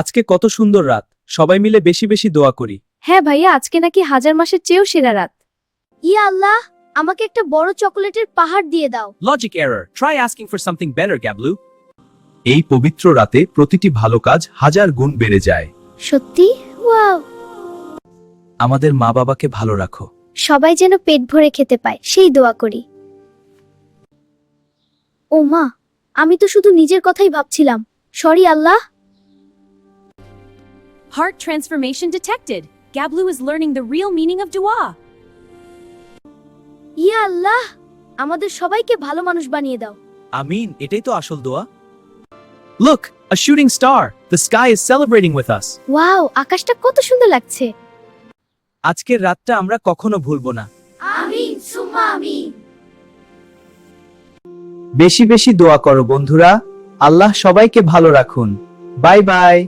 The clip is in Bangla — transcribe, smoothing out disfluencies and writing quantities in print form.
আজকে কত সুন্দর রাত, সবাই মিলে বেশি বেশি দোয়া করি। হ্যাঁ ভাইয়া, আজকে নাকি হাজার মাসের চেয়েও সেরা রাত। ইয়া আল্লাহ, আমাকে একটা বড় চকোলেটের পাহাড় দিয়ে দাও। Logic error, try asking for something better Gablu. এই পবিত্র রাতে প্রতিটি ভালো কাজ হাজার গুণ বেড়ে যায়। সত্যি? ওয়াও। আমাদের মা বাবাকে ভালো রাখো। সবাই যেন পেট ভরে খেতে পায় সেই দোয়া করি। ও মা, আমি তো শুধু নিজের কথাই ভাবছিলাম। Sorry Allah. Heart transformation detected. Gablu is learning the real meaning of dua. ইয়া আল্লাহ, আমাদের সবাইকে ভালো মানুষ বানিয়ে দাও। আমিন, এটাই তো আসল দোয়া। Look, a shooting star. The sky is celebrating with us. Wow, আকাশটা কত সুন্দর লাগছে। আজকের রাতটা আমরা কখনো ভুলবো না। আমিন সুম্মা আমিন। বেশি বেশি দোয়া করো বন্ধুরা। আল্লাহ সবাইকে ভালো রাখুন। Bye bye.